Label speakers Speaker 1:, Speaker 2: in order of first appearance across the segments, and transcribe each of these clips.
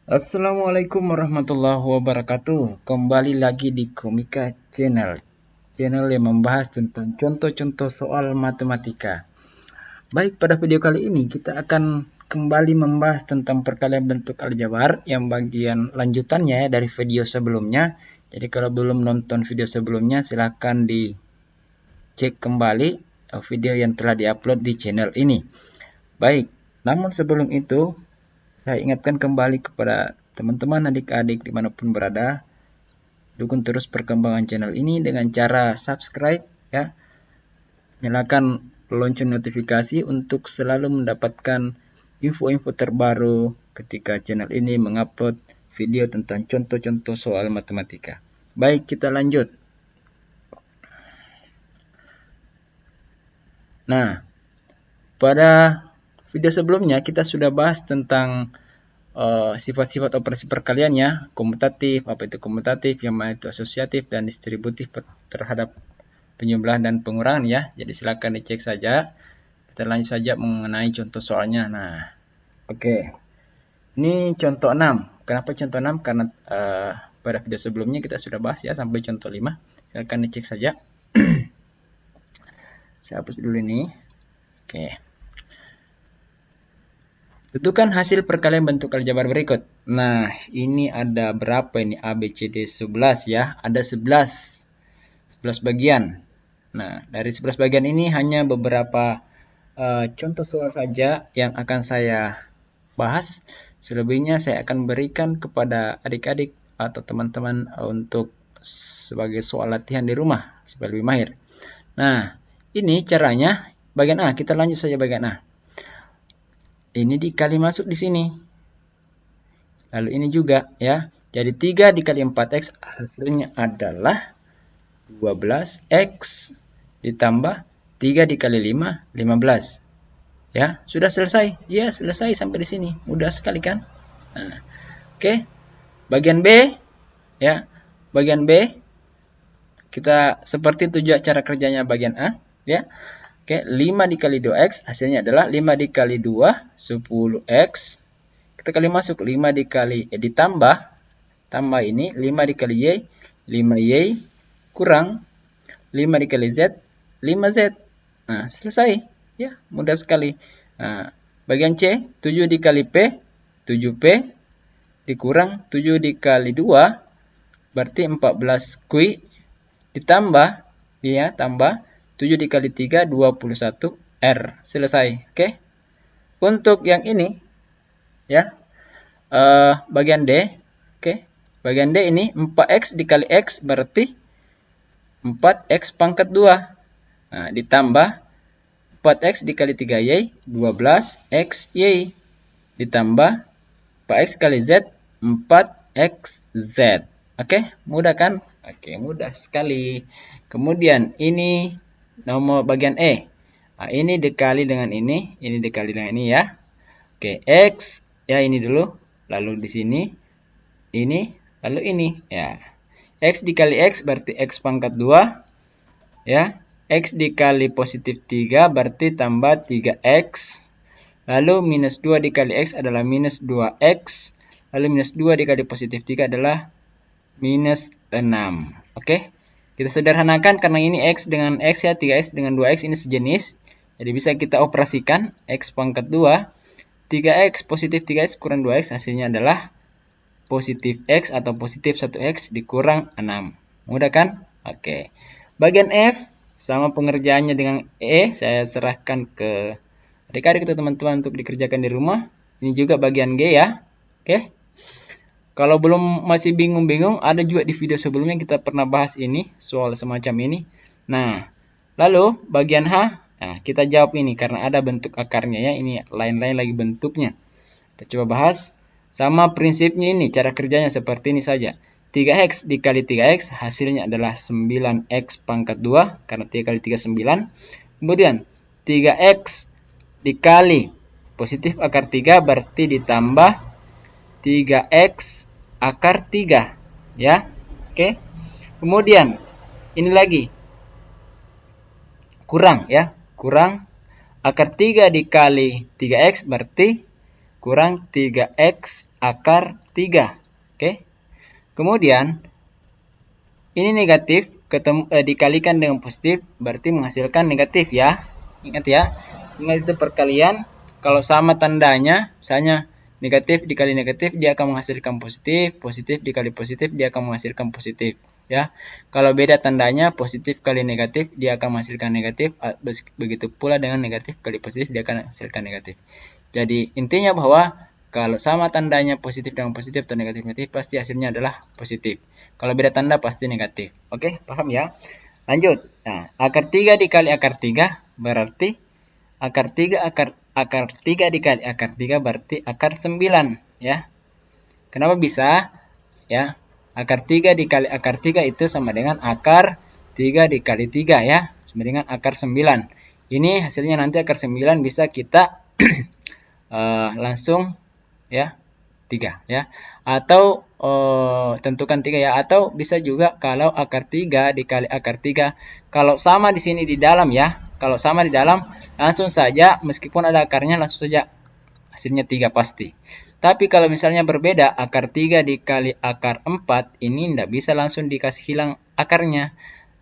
Speaker 1: Assalamualaikum warahmatullahi wabarakatuh. Kembali lagi di Komika Channel. Channel yang membahas tentang contoh-contoh soal matematika. Baik, pada video kali ini kita akan kembali membahas tentang perkalian bentuk aljabar yang bagian lanjutannya ya dari video sebelumnya. Jadi kalau belum nonton video sebelumnya silahkan dicek kembali video yang telah diupload di channel ini. Baik, namun sebelum itu saya ingatkan kembali kepada teman-teman adik-adik dimanapun berada, dukung terus perkembangan channel ini dengan cara subscribe ya, nyalakan lonceng notifikasi untuk selalu mendapatkan info-info terbaru ketika channel ini mengupload video tentang contoh-contoh soal matematika. Baik, kita lanjut. Nah, pada video sebelumnya kita sudah bahas tentang sifat-sifat operasi perkaliannya, komutatif, apa itu komutatif, yang mana itu asosiatif dan distributif terhadap penjumlahan dan pengurangan ya. Jadi silakan dicek saja. Kita lanjut saja mengenai contoh soalnya. Nah, oke. Ini contoh 6. Kenapa contoh 6? Karena pada video sebelumnya kita sudah bahas ya sampai contoh 5. Silakan dicek saja. Saya hapus dulu ini. Oke. Tentukan hasil perkalian bentuk aljabar berikut. Nah, ini ada berapa ini? A, B, C, D, 11 ya. Ada 11 bagian. Nah, dari 11 bagian ini hanya beberapa contoh soal saja yang akan saya bahas. Selebihnya saya akan berikan kepada adik-adik atau teman-teman untuk sebagai soal latihan di rumah supaya lebih mahir. Nah, ini caranya. Bagian A, kita lanjut saja bagian A. Ini dikali masuk di sini. Lalu ini juga ya. Jadi 3 dikali 4x hasilnya adalah 12x ditambah 3 dikali 5, 15. Ya, sudah selesai. Ya, selesai sampai di sini. Mudah sekali kan? Nah, oke. Bagian B ya. Bagian B kita seperti itu juga cara kerjanya bagian A ya. Oke, 5 dikali 2x hasilnya adalah 5 dikali 2, 10x. Kita kali masuk 5 dikali, tambah ini 5 dikali y, 5y, kurang 5 dikali z, 5z. Nah, selesai. Ya, mudah sekali. Nah, bagian C, 7 dikali P, 7P, dikurang 7 dikali 2, berarti 14 Q, ditambah, ya, tambah 7 dikali 3, 21 R. Selesai. Oke. Untuk yang ini, ya, bagian D. Oke. Bagian D ini 4X dikali X berarti 4X pangkat 2. Nah, ditambah 4X dikali 3Y, 12XY. Ditambah 4X kali Z, 4XZ. Oke, mudah kan? Oke, mudah sekali. Kemudian ini nomor bagian E. Nah, ini dikali dengan ini dikali dengan ini ya. Oke, X ya ini dulu, lalu di sini ini, lalu ini ya. X dikali X berarti X pangkat 2 ya. X dikali positif 3 berarti tambah 3X. Lalu minus 2 dikali X adalah minus 2X. Lalu minus 2 dikali positif 3 adalah minus 6. Oke. Kita sederhanakan karena ini X dengan X ya, 3X dengan 2X ini sejenis. Jadi bisa kita operasikan X pangkat 2, 3X positif 3X kurang 2X hasilnya adalah positif X atau positif 1X dikurang 6. Mudah kan? Oke. Bagian F sama pengerjaannya dengan E saya serahkan ke adik-adik atau teman-teman untuk dikerjakan di rumah. Ini juga bagian G ya. Oke. Kalau belum masih bingung-bingung, ada juga di video sebelumnya kita pernah bahas ini, soal semacam ini. Nah, lalu bagian H, nah kita jawab ini karena ada bentuk akarnya ya, ini lain-lain lagi bentuknya. Kita coba bahas. Sama prinsipnya ini, cara kerjanya seperti ini saja. 3x dikali 3x hasilnya adalah 9x pangkat 2, karena 3 kali 3 9. Kemudian 3x dikali positif akar 3 berarti ditambah 3x akar 3 ya. Oke. Kemudian ini lagi kurang ya, kurang akar 3 dikali 3x berarti kurang 3X akar 3. Oke. Kemudian ini negatif dikalikan dengan positif berarti menghasilkan negatif ya. Ingat ya. Ingat itu perkalian. Kalau sama tandanya, misalnya negatif dikali negatif dia akan menghasilkan positif, positif dikali positif dia akan menghasilkan positif ya. Kalau beda tandanya positif kali negatif dia akan menghasilkan negatif, begitu pula dengan negatif kali positif dia akan menghasilkan negatif. Jadi intinya bahwa kalau sama tandanya positif dengan positif atau negatif negatif pasti hasilnya adalah positif. Kalau beda tanda pasti negatif. Oke, paham ya? Lanjut. Nah, akar 3 dikali akar 3 berarti akar 3 akar 3 dikali akar 3 berarti akar 9 ya. Kenapa bisa? Ya. Akar 3 dikali akar 3 itu sama dengan akar 3 dikali 3 ya. Sama dengan akar 9. Ini hasilnya nanti akar 9 bisa kita langsung ya 3 ya. Atau tentukan 3 ya. Atau bisa juga kalau akar 3 dikali akar 3. Kalau sama di sini di dalam ya. Kalau sama di dalam langsung saja meskipun ada akarnya langsung saja hasilnya 3 pasti. Tapi kalau misalnya berbeda akar 3 dikali akar 4 ini tidak bisa langsung dikasih hilang akarnya.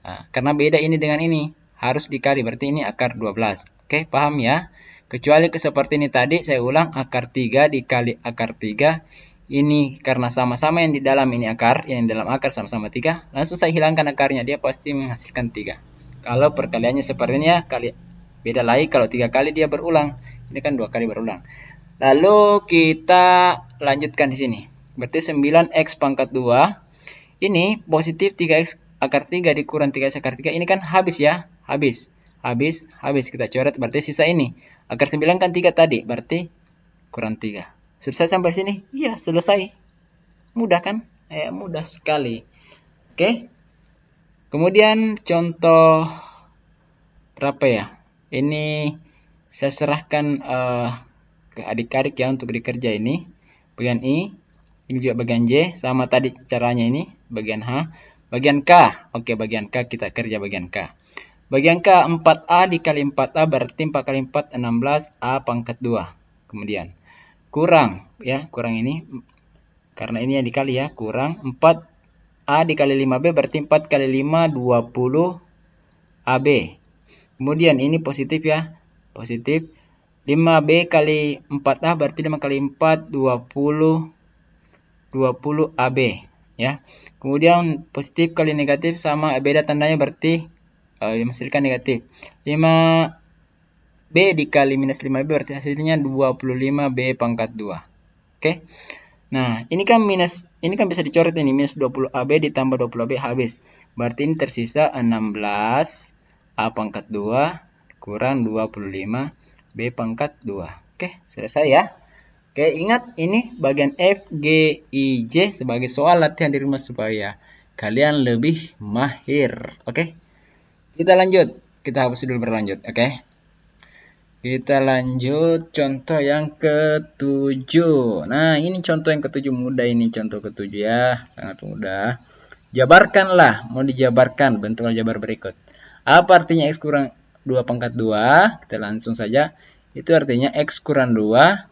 Speaker 1: Nah, karena beda ini dengan ini. Harus dikali berarti ini akar 12. Oke, paham ya? Kecuali seperti ini tadi saya ulang akar 3 dikali akar 3. Ini karena sama-sama yang di dalam ini akar, yang di dalam akar sama-sama 3. Langsung saya hilangkan akarnya, dia pasti menghasilkan 3. Kalau perkaliannya seperti ini ya, kali beda lagi kalau 3 kali dia berulang. Ini kan 2 kali berulang. Lalu kita lanjutkan di sini. Berarti 9X pangkat 2. Ini positif 3X akar 3 dikurang 3X akar 3. Ini kan habis ya. Habis. Kita coret berarti sisa ini. Akar 9 kan 3 tadi. Berarti kurang 3. Selesai sampai sini? Iya, selesai. Mudah kan? Mudah sekali. Oke. Kemudian contoh berapa ya? Ini saya serahkan ke adik-adik ya untuk dikerja ini. Bagian I, ini juga bagian J, sama tadi caranya ini. Bagian H, bagian K. Oke, bagian K kita kerja bagian K. Bagian K 4A dikali 4A berarti 4 kali 4 16 A pangkat 2. Kemudian kurang ya, kurang ini karena ini yang dikali ya, kurang 4A dikali 5B berarti 4 kali 5 20 AB. Kemudian ini positif ya, positif 5B kali 4A berarti 5 kali 4 20 AB ya. Kemudian positif kali negatif sama beda tandanya berarti menghasilkan negatif. 5B dikali minus 5B berarti hasilnya 25B pangkat 2. Oke. Nah, ini kan bisa dicoret ini, minus 20AB ditambah 20AB habis. Berarti ini tersisa 16 A pangkat 2 kurang 25 B pangkat 2. Oke, selesai ya. Oke, ingat ini bagian F, G, I, J sebagai soal latihan di rumah supaya kalian lebih mahir. Oke, kita lanjut. Kita hapus dulu berlanjut. Oke, kita lanjut contoh yang ke-7. Nah, ini contoh yang ke-7 mudah ini. Contoh ke-7 ya, sangat mudah. Jabarkanlah, mau dijabarkan bentuk aljabar berikut. Apa artinya X kurang 2 pangkat 2? Kita langsung saja. Itu artinya X kurang 2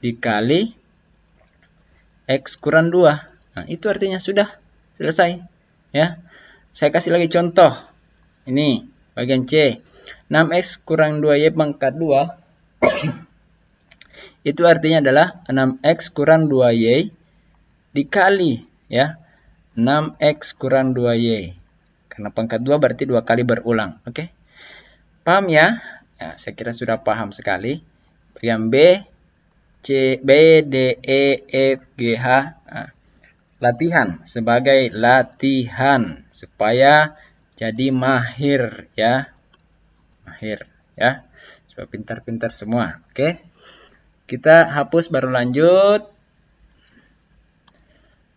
Speaker 1: dikali X kurang 2. Nah, itu artinya sudah selesai. Ya. Saya kasih lagi contoh. Ini bagian C. 6X kurang 2Y pangkat 2. Itu artinya adalah 6X kurang 2Y dikali ya 6X kurang 2Y. Karena pangkat 2 berarti 2 kali berulang. Oke. Paham ya? Ya, saya kira sudah paham sekali. Bagian B, C, B, D, E, F, G, H. Nah, latihan sebagai latihan supaya jadi mahir ya. Mahir ya. Supaya pintar-pintar semua. Oke. Kita hapus baru lanjut.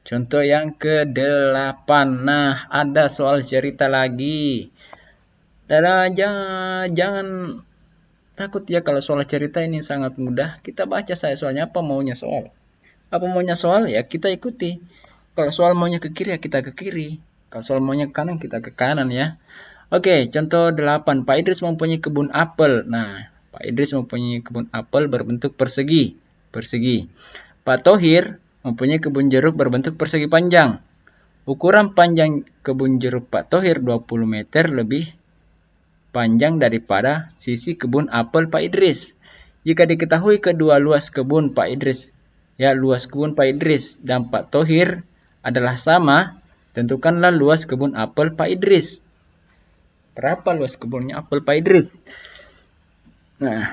Speaker 1: Contoh yang ke-8. Nah, ada soal cerita lagi. Dan jangan takut ya kalau soal cerita ini sangat mudah. Kita baca saya soalnya apa maunya soal. Apa maunya soal ya kita ikuti. Kalau soal maunya ke kiri ya kita ke kiri. Kalau soal maunya ke kanan kita ke kanan ya. Oke, contoh 8. Pak Idris mempunyai kebun apel. Nah, Pak Idris mempunyai kebun apel berbentuk persegi. persegi. Pak Thohir mempunyai kebun jeruk berbentuk persegi panjang. Ukuran panjang kebun jeruk Pak Thohir 20 meter lebih panjang daripada sisi kebun apel Pak Idris. Jika diketahui kedua luas kebun Pak Idris, luas kebun Pak Idris dan Pak Thohir adalah sama, tentukanlah luas kebun apel Pak Idris. Berapa luas kebunnya apel Pak Idris? Nah,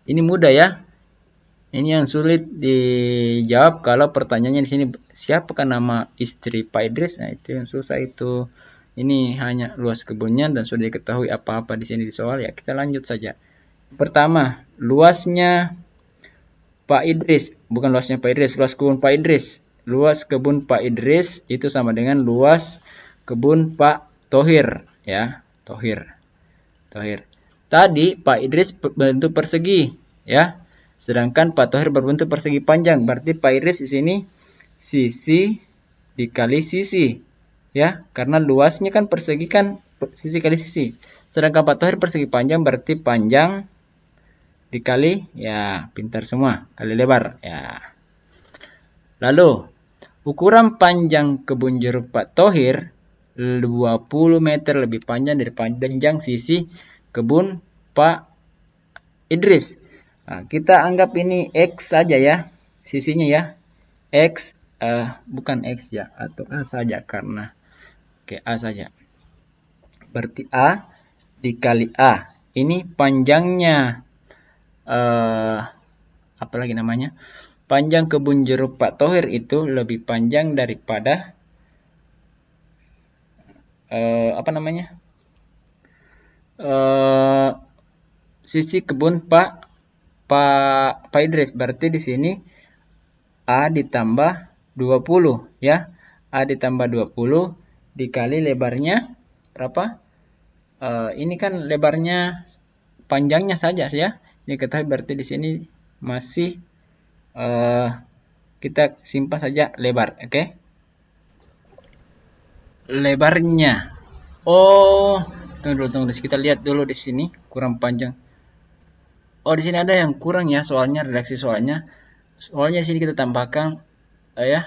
Speaker 1: ini mudah ya. Ini yang sulit dijawab kalau pertanyaannya di sini siapakah nama istri Pak Idris? Nah, itu yang susah itu. Ini hanya luas kebunnya dan sudah diketahui apa-apa di sini di soal ya. Kita lanjut saja. Pertama, luasnya Pak Idris, bukan luasnya Pak Idris, luas kebun Pak Idris. Luas kebun Pak Idris itu sama dengan luas kebun Pak Thohir ya, Thohir. Tadi Pak Idris berbentuk persegi ya. Sedangkan Pak Thohir berbentuk persegi panjang. Berarti Pak Idris di sini sisi dikali sisi ya, karena luasnya kan persegi kan sisi kali sisi. Sedangkan Pak Thohir persegi panjang berarti panjang dikali ya, pintar semua, kali lebar ya. Lalu ukuran panjang kebun jeruk Pak Thohir 20 meter lebih panjang dari panjang sisi kebun Pak Idris. Nah, kita anggap ini X saja ya, sisinya ya. X, bukan X ya, atau A saja karena A saja. Berarti A dikali A. Ini panjangnya, apa lagi namanya? Panjang kebun jeruk Pak Thohir itu lebih panjang daripada, apa namanya? Sisi kebun Pak Idris. Berarti di sini A ditambah 20 ya. A ditambah 20 dikali lebarnya berapa? Ini kan lebarnya panjangnya saja ya. Ini ketahui berarti di sini masih kita simpan saja lebar, oke? Lebarnya. Oh, tunggu dulu. Kita lihat dulu di sini kurang panjang. Oh, di sini ada yang kurang ya soalnya, redaksi soalnya. Soalnya di sini kita tambahkan ya.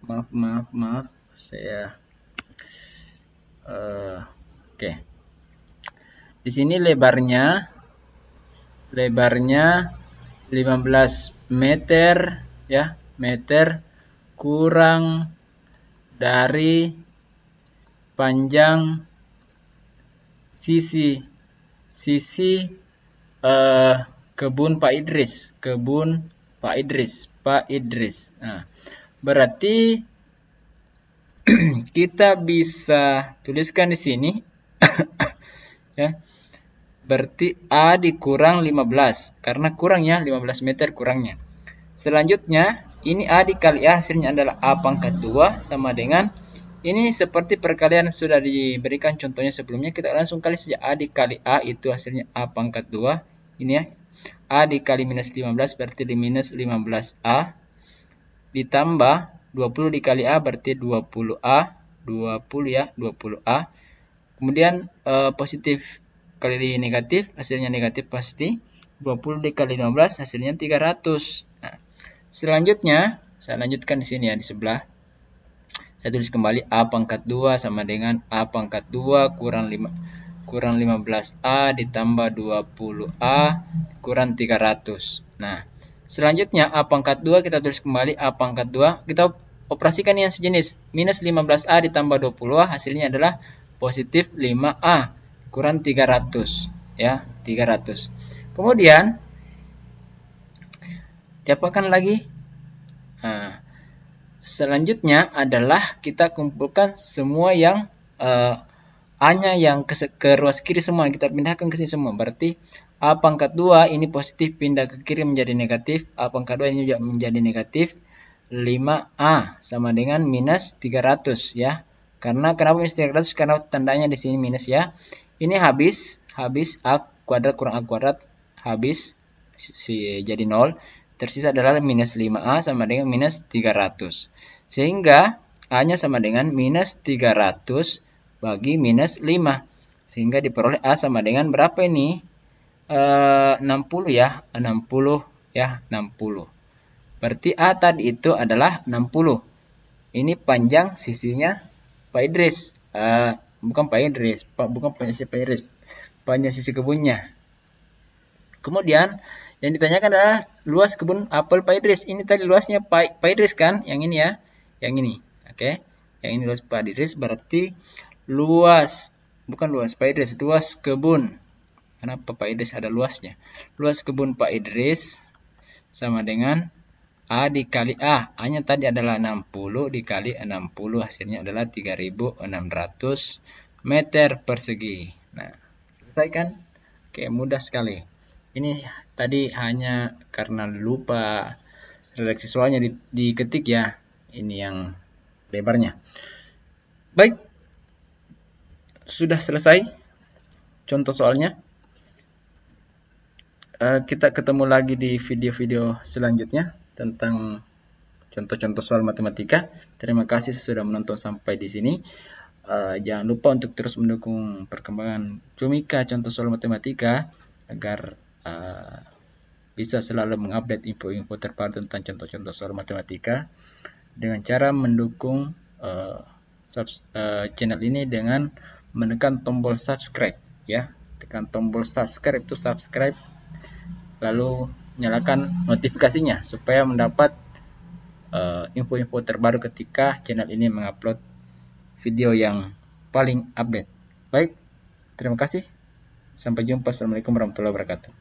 Speaker 1: Maaf. Saya oke. Di sini lebarnya 15 meter ya, meter kurang dari panjang sisi kebun Pak Idris, Nah, berarti kita bisa tuliskan di sini ya. Berarti A dikurang 15 karena kurang ya, 15 meter kurangnya. Selanjutnya ini A dikali A hasilnya adalah A pangkat 2 sama dengan ini seperti perkalian sudah diberikan contohnya sebelumnya, kita langsung kali saja. A dikali A itu hasilnya A pangkat 2 ini ya. A dikali minus 15 berarti di minus 15A ditambah 20 dikali A berarti 20A, 20 ya, 20A. Kemudian positif kali negatif hasilnya negatif pasti. 20 dikali 15 hasilnya 300. Nah, selanjutnya saya lanjutkan di sini ya, di sebelah. Saya tulis kembali A pangkat 2 sama dengan A pangkat 2 kurang 15A ditambah 20A kurang 300. Nah, selanjutnya A pangkat 2 kita tulis kembali A pangkat 2. Kita operasikan yang sejenis. Minus 15A ditambah 20A hasilnya adalah positif 5A kurang 300. Ya, 300. Kemudian, diapakan lagi? Nah, selanjutnya adalah kita kumpulkan semua yang A-nya yang ke ruas kiri semua, kita pindahkan ke sini semua. Berarti A pangkat 2 ini positif pindah ke kiri menjadi negatif, A pangkat 2 ini juga menjadi negatif 5A sama dengan minus 300 ya. Karena kenapa minus 300? Karena tandanya di sini minus ya. Ini habis A kuadrat kurang A kuadrat habis jadi 0. Tersisa adalah minus 5A sama dengan minus 300. Sehingga A-nya sama dengan minus 300 bagi minus 5. Sehingga diperoleh A sama dengan berapa ini? 60 ya. 60 ya, 60. Berarti A tadi itu adalah 60. Ini panjang sisinya Pak Idris. Bukan Pak Idris, bukan panjang sisi Pak Idris, panjang sisi kebunnya. Kemudian yang ditanyakan adalah luas kebun apel Pak Idris. Ini tadi luasnya Pak Idris kan? Yang ini ya. Yang ini. Oke. Yang ini luas Pak Idris berarti luas, bukan luas Pak Idris, luas kebun. Kenapa Pak Idris ada luasnya? Luas kebun Pak Idris sama dengan A dikali A. A-nya tadi adalah 60 dikali 60. Hasilnya adalah 3.600 meter persegi. Nah, selesai kan? Oke, mudah sekali. Ini tadi hanya karena lupa redaksi soalnya diketik ya. Ini yang lebarnya. Baik. Sudah selesai contoh soalnya. Kita ketemu lagi di video-video selanjutnya tentang contoh-contoh soal matematika. Terima kasih sudah menonton sampai di sini. Jangan lupa untuk terus mendukung perkembangan Cumika contoh soal matematika agar bisa selalu mengupdate info-info terbaru tentang contoh-contoh soal matematika dengan cara mendukung channel ini dengan menekan tombol subscribe ya. Tekan tombol subscribe itu subscribe, lalu nyalakan notifikasinya supaya mendapat info-info terbaru ketika channel ini mengupload video yang paling update. Baik, terima kasih. Sampai jumpa. Assalamualaikum warahmatullahi wabarakatuh.